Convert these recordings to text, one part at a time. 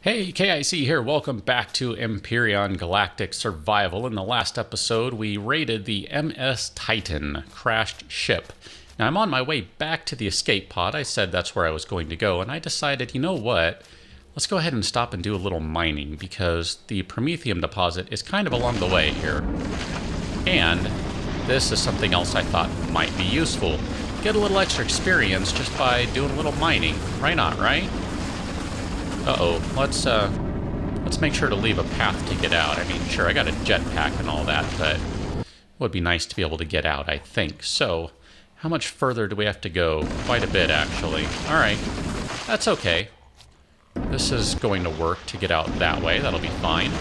Hey, KIC here. Welcome back to Empyrion Galactic Survival. In the last episode, we raided the MS Titan crashed ship. Now, I'm on my way back to the escape pod. I said that's where I was going to go, and I decided, you know what? Let's go ahead and stop and do a little mining, because the Promethium deposit is kind of along the way here. And this is something else I thought might be useful. Get a little extra experience just by doing a little mining. Why not, right? Uh-oh, let's make sure to leave a path to get out. I mean, sure, I got a jetpack and all that, but it would be nice to be able to get out, I think. So, how much further do we have to go? Quite a bit, actually. All right, that's okay. This is going to work to get out that way. That'll be fine.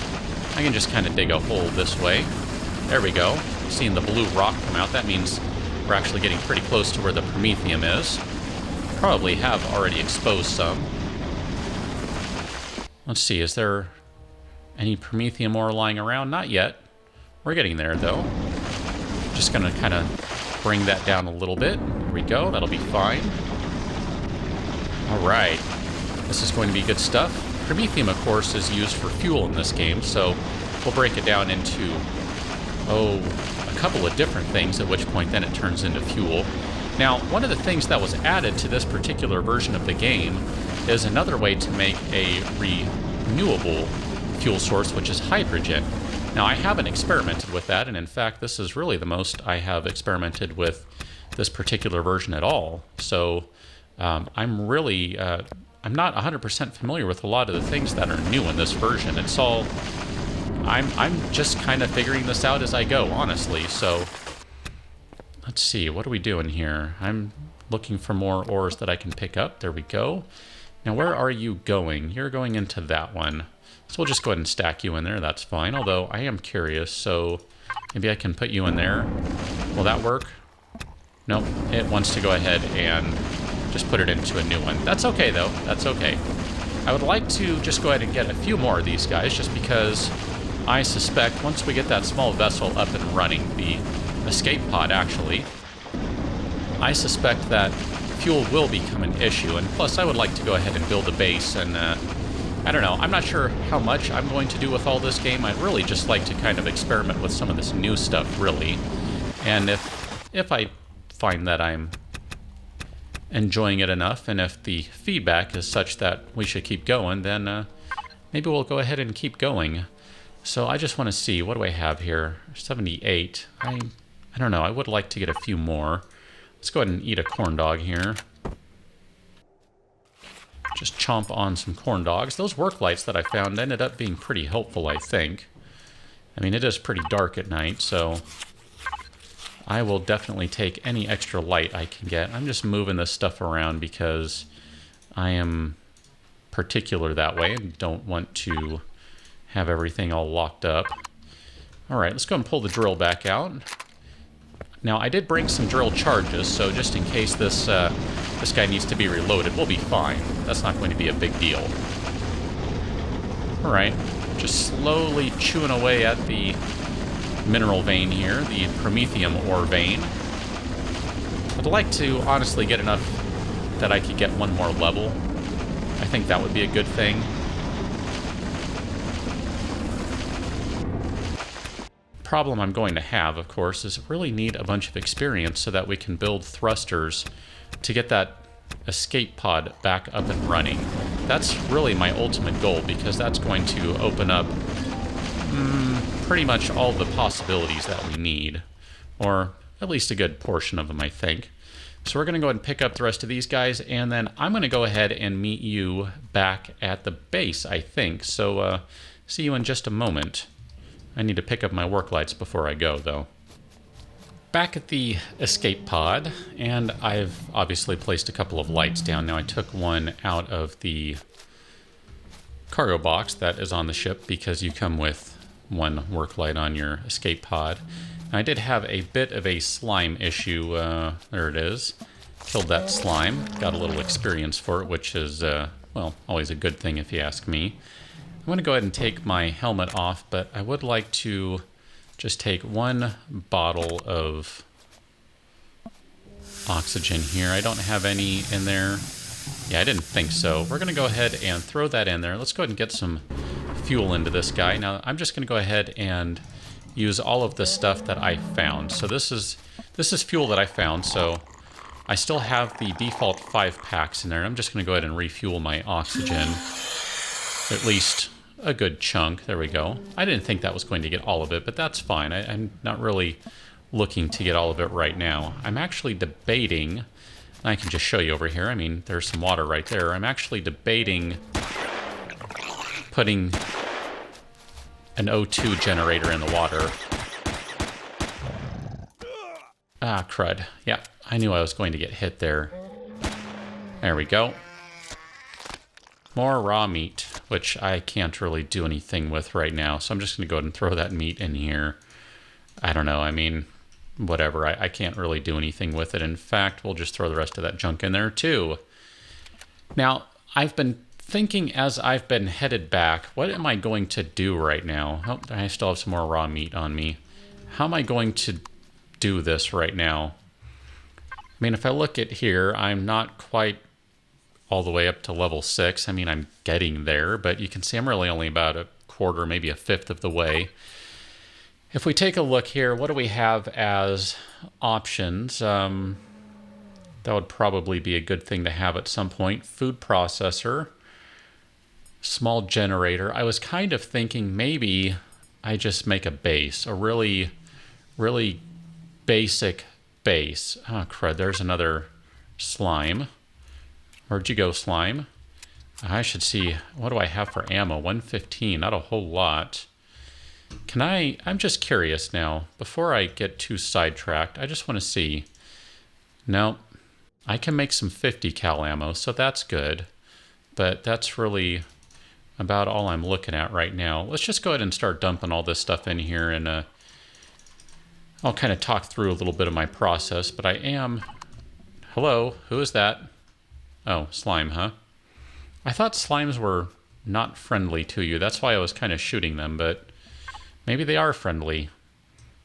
I can just kind of dig a hole this way. There we go. Seeing the blue rock come out, that means we're actually getting pretty close to where the Promethium is. Probably have already exposed some. Let's see, is there any Promethium ore lying around? Not yet. We're getting there, though. Just going to kind of bring that down a little bit. There we go. That'll be fine. All right. This is going to be good stuff. Promethium, of course, is used for fuel in this game, so we'll break it down into, a couple of different things, at which point then it turns into fuel. Now, one of the things that was added to this particular version of the game is another way to make a renewable fuel source, which is hydrogen. Now, I haven't experimented with that, and in fact, this is really the most I have experimented with this particular version at all. So, I'm really, I'm not 100% familiar with a lot of the things that are new in this version. It's all, I'm just kind of figuring this out as I go, honestly. So, let's see, what are we doing here? I'm looking for more ores that I can pick up. There we go. Now, where are you going? You're going into that one. So we'll just go ahead and stack you in there. That's fine. Although, I am curious, so maybe I can put you in there. Will that work? Nope. It wants to go ahead and just put it into a new one. That's okay, though. That's okay. I would like to just go ahead and get a few more of these guys, just because I suspect once we get that small vessel up and running, the escape pod, actually, I suspect that fuel will become an issue, and plus I would like to go ahead and build a base, and I don't know, I'm not sure how much I'm going to do with all this game. I'd really just like to kind of experiment with some of this new stuff, really, and if I find that I'm enjoying it enough, and if the feedback is such that we should keep going, then maybe we'll go ahead and keep going. So I just want to see, what do I have here? 78. I don't know, I would like to get a few more. Let's go ahead and eat a corn dog here. Just chomp on some corn dogs. Those work lights that I found ended up being pretty helpful, I think. I mean, it is pretty dark at night, so I will definitely take any extra light I can get. I'm just moving this stuff around because I am particular that way and don't want to have everything all locked up. All right, let's go and pull the drill back out. Now, I did bring some drill charges, so just in case this guy needs to be reloaded, we'll be fine. That's not going to be a big deal. All right, just slowly chewing away at the mineral vein here, the Promethium ore vein. I'd like to honestly get enough that I could get one more level. I think that would be a good thing. Problem I'm going to have, of course, is really need a bunch of experience so that we can build thrusters to get that escape pod back up and running. That's really my ultimate goal, because that's going to open up pretty much all the possibilities that we need, or at least a good portion of them, I think. So we're going to go ahead and pick up the rest of these guys, and then I'm going to go ahead and meet you back at the base, I think. So see you in just a moment. I need to pick up my work lights before I go, though. Back at the escape pod, and I've obviously placed a couple of lights down. Now, I took one out of the cargo box that is on the ship, because you come with one work light on your escape pod. Now, I did have a bit of a slime issue. There it is. Killed that slime. Got a little experience for it, which is, well, always a good thing if you ask me. I'm going to go ahead and take my helmet off, but I would like to just take one bottle of oxygen here. I don't have any in there Yeah, I didn't think so. We're going to go ahead and throw that in there. Let's go ahead and get some fuel into this guy. Now, I'm just going to go ahead and use all of the stuff that I found. So this is fuel that I found, so I still have the default 5 packs in there. I'm just going to go ahead and refuel my oxygen. At least a good chunk. There we go. I didn't think that was going to get all of it, but that's fine. I'm not really looking to get all of it right now. I'm actually debating... I can just show you over here. I mean, there's some water right there. I'm actually debating putting an O2 generator in the water. Ah, crud. Yeah, I knew I was going to get hit there. There we go. More raw meat, which I can't really do anything with right now. So I'm just going to go ahead and throw that meat in here. I don't know. I mean... whatever, I can't really do anything with it. In fact, we'll just throw the rest of that junk in there too. Now, I've been thinking as I've been headed back, what am I going to do right now? Oh, I still have some more raw meat on me. How am I going to do this right now? I mean, if I look at here, I'm not quite all the way up to level 6. I mean, I'm getting there, but you can see I'm really only about a quarter, maybe a fifth of the way. If we take a look here, what do we have as options? That would probably be a good thing to have at some point. Food processor, small generator. I was kind of thinking maybe I just make a base, a really, really basic base. Oh, crud, there's another slime. Where'd you go, slime? I should see, what do I have for ammo? 115, not a whole lot. I'm just curious now, before I get too sidetracked, I just want to see. No, I can make some 50 cal ammo, so that's good. But that's really about all I'm looking at right now. Let's just go ahead and start dumping all this stuff in here, and I'll kind of talk through a little bit of my process, but I am... Hello, who is that? Oh, slime, huh? I thought slimes were not friendly to you. That's why I was kind of shooting them, but... maybe they are friendly.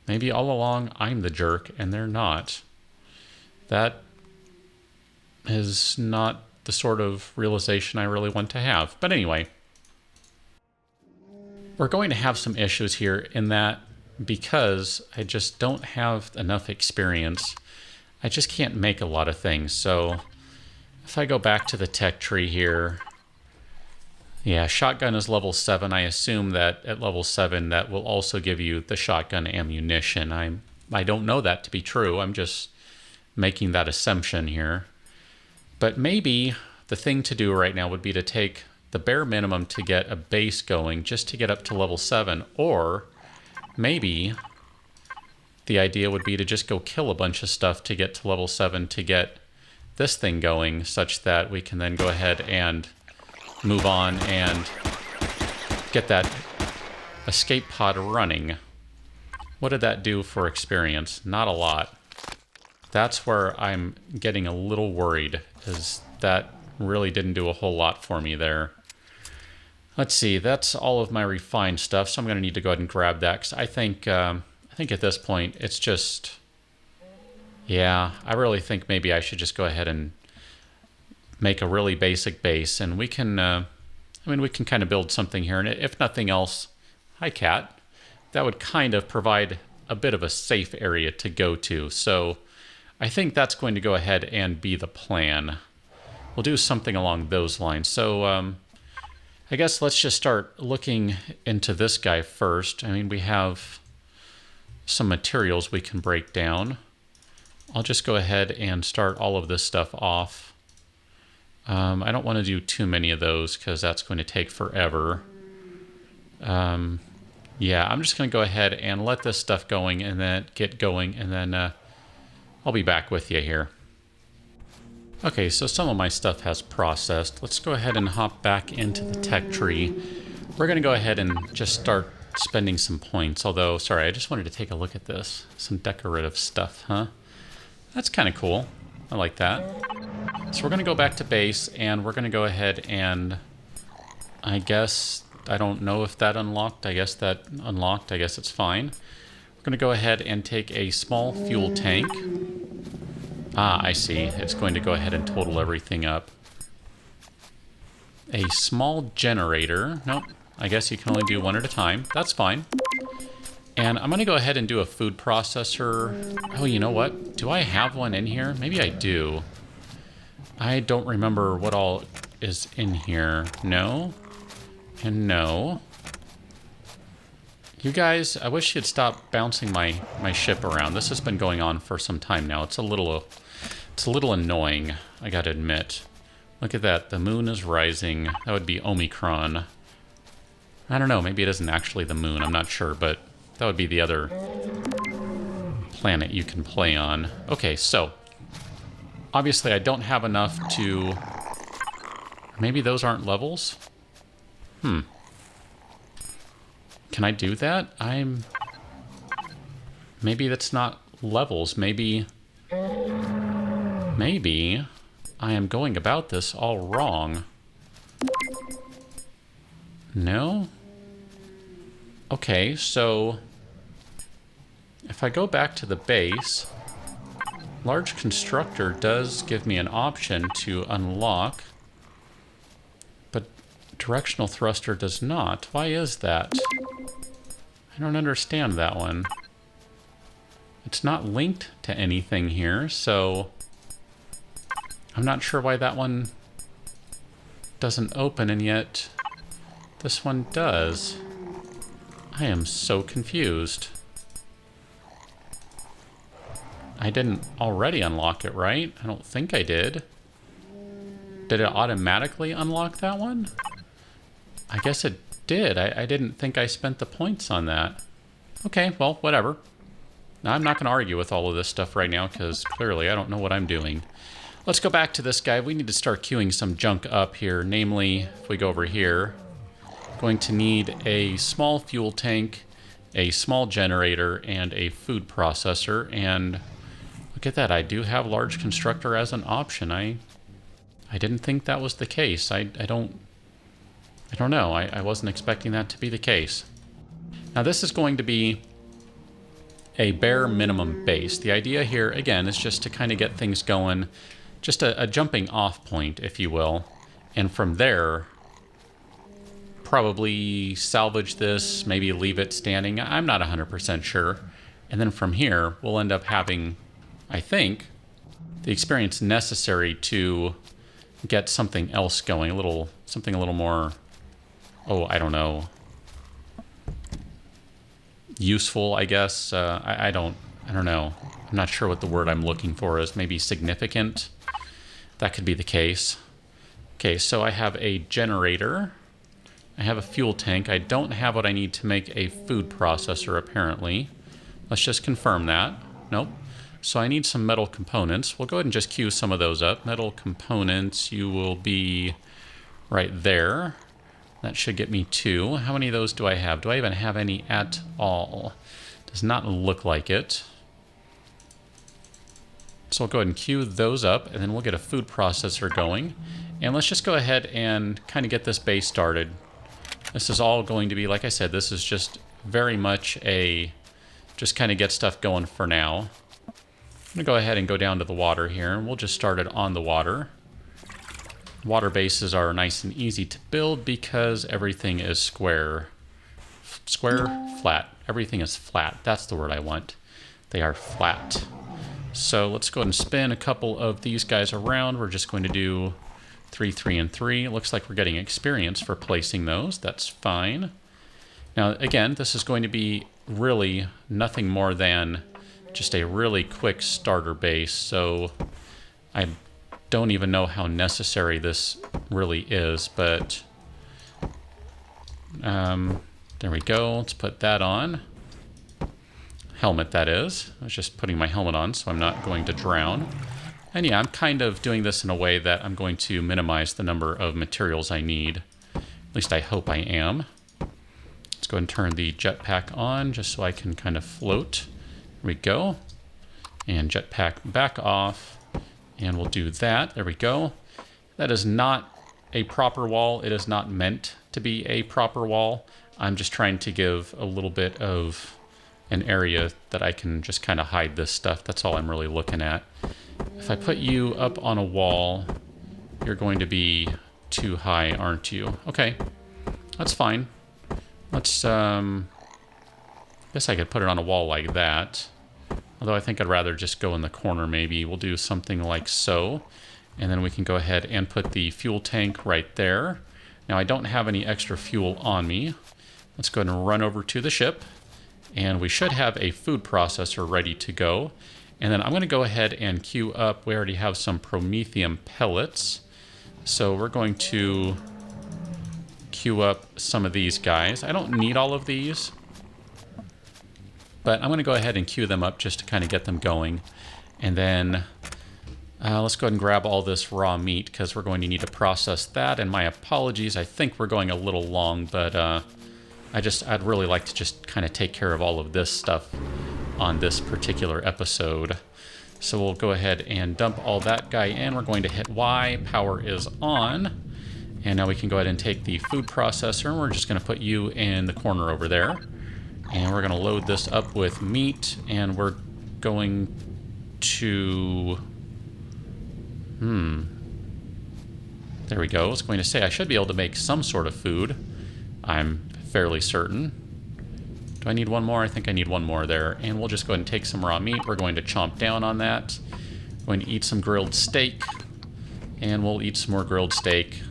Maybe all along I'm the jerk and they're not. That is not the sort of realization I really want to have. But anyway, we're going to have some issues here in that because I just don't have enough experience, I just can't make a lot of things. So if I go back to the tech tree here... yeah, shotgun is level 7. I assume that at level 7 that will also give you the shotgun ammunition. I don't know that to be true. I'm just making that assumption here. But maybe the thing to do right now would be to take the bare minimum to get a base going just to get up to level 7. Or maybe the idea would be to just go kill a bunch of stuff to get to level 7 to get this thing going such that we can then go ahead and move on and get that escape pod running. What did that do for experience? Not a lot. That's where I'm getting a little worried, is that really didn't do a whole lot for me there. Let's see, that's all of my refined stuff, so I'm going to need to go ahead and grab that, because I think at this point it's just... yeah, I really think maybe I should just go ahead and make a really basic base, and we can, we can kind of build something here, and if nothing else, hi cat, that would kind of provide a bit of a safe area to go to. So I think that's going to go ahead and be the plan. We'll do something along those lines. So I guess let's just start looking into this guy first. I mean, we have some materials we can break down. I'll just go ahead and start all of this stuff off. I don't want to do too many of those because that's going to take forever. Yeah, I'm just going to go ahead and let this stuff going and then get going, and then I'll be back with you here. Okay, so some of my stuff has processed. Let's go ahead and hop back into the tech tree. We're going to go ahead and just start spending some points. Although, sorry, I just wanted to take a look at this. Some decorative stuff, huh? That's kind of cool. I like that. So we're going to go back to base, and we're going to go ahead and, I guess, I don't know if that unlocked. I guess that unlocked. I guess it's fine. We're going to go ahead and take a small fuel tank. Ah, I see. It's going to go ahead and total everything up. A small generator. Nope. I guess you can only do one at a time. That's fine. And I'm going to go ahead and do a food processor. Oh, you know what? Do I have one in here? Maybe I do. I don't remember what all is in here. No. And no. You guys, I wish you'd stop bouncing my ship around. This has been going on for some time now. It's a little annoying, I gotta admit. Look at that. The moon is rising. That would be Omicron. I don't know. Maybe it isn't actually the moon. I'm not sure, but that would be the other planet you can play on. Okay, so obviously I don't have enough to... Maybe those aren't levels? Can I do that? Maybe that's not levels. Maybe I am going about this all wrong. No? Okay, so if I go back to the base, large constructor does give me an option to unlock, but directional thruster does not. Why is that? I don't understand that one. It's not linked to anything here, so I'm not sure why that one doesn't open and yet this one does. I am so confused. I didn't already unlock it, right? I don't think I did. Did it automatically unlock that one? I guess it did. I didn't think I spent the points on that. Okay, well, whatever. Now, I'm not going to argue with all of this stuff right now because clearly I don't know what I'm doing. Let's go back to this guy. We need to start queuing some junk up here. Namely, if we go over here, going to need a small fuel tank, a small generator, and a food processor. And look at that. I do have large constructor as an option. I didn't think that was the case. I don't know. I wasn't expecting that to be the case. Now this is going to be a bare minimum base. The idea here, again, is just to kind of get things going, just a jumping off point, if you will. And from there, probably salvage this, maybe leave it standing. I'm not 100% sure. And then from here, we'll end up having, I think, the experience necessary to get something else going, something a little more, I don't know, useful, I guess. I don't know. I'm not sure what the word I'm looking for is. Maybe significant. That could be the case. Okay, so I have a generator. I have a fuel tank. I don't have what I need to make a food processor, apparently. Let's just confirm that. Nope. So I need some metal components. We'll go ahead and just queue some of those up. Metal components, you will be right there. That should get me 2. How many of those do I have? Do I even have any at all? Does not look like it. So I'll go ahead and queue those up, and then we'll get a food processor going. And let's just go ahead and kind of get this base started. This is all going to be, like I said, this is just very much just kind of get stuff going for now. I'm going to go ahead and go down to the water here, and we'll just start it on the water. Water bases are nice and easy to build because everything is square. Flat. Everything is flat. That's the word I want. They are flat. So let's go ahead and spin a couple of these guys around. We're just going to do 3, 3, and 3. It looks like we're getting experience for placing those. That's fine. Now, again, this is going to be really nothing more than just a really quick starter base. So I don't even know how necessary this really is, but there we go. Let's put that on. Helmet, that is. I was just putting my helmet on so I'm not going to drown. And yeah, I'm kind of doing this in a way that I'm going to minimize the number of materials I need. At least I hope I am. Let's go ahead and turn the jetpack on just so I can kind of float. There we go. And jetpack back off. And we'll do that. There we go. That is not a proper wall. It is not meant to be a proper wall. I'm just trying to give a little bit of an area that I can just kind of hide this stuff. That's all I'm really looking at. If I put you up on a wall, you're going to be too high, aren't you? Okay, that's fine. Let's, guess I could put it on a wall like that. Although I think I'd rather just go in the corner maybe. We'll do something like so. And then we can go ahead and put the fuel tank right there. Now I don't have any extra fuel on me. Let's go ahead and run over to the ship. And we should have a food processor ready to go. And then I'm going to go ahead and queue up. We already have some promethium pellets. So we're going to queue up some of these guys. I don't need all of these, but I'm going to go ahead and queue them up just to kind of get them going. And then let's go ahead and grab all this raw meat because we're going to need to process that. And my apologies, I think we're going a little long, but I'd really like to just kind of take care of all of this stuff on this particular episode. So we'll go ahead and dump all that guy in. We're going to hit Y, power is on. And now we can go ahead and take the food processor, and we're just going to put you in the corner over there. And we're going to load this up with meat, and we're going to... There we go. I was going to say I should be able to make some sort of food. I'm fairly certain. Do I need one more? I think I need one more there. And we'll just go ahead and take some raw meat. We're going to chomp down on that. Going to eat some grilled steak. And we'll eat some more grilled steak.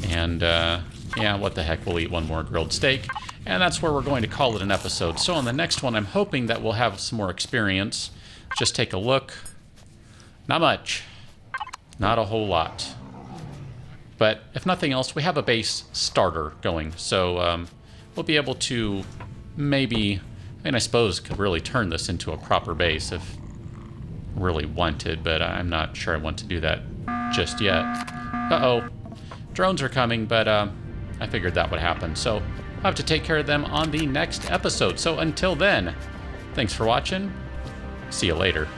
And, yeah, what the heck, we'll eat one more grilled steak. And that's where we're going to call it an episode. So on the next one, I'm hoping that we'll have some more experience. Just take a look. Not much. Not a whole lot. But if nothing else, we have a base starter going. So we'll be able to maybe, I suppose, could really turn this into a proper base if really wanted. But I'm not sure I want to do that just yet. Uh-oh. Drones are coming, but I figured that would happen. So I'll have to take care of them on the next episode. So until then, thanks for watching. See you later.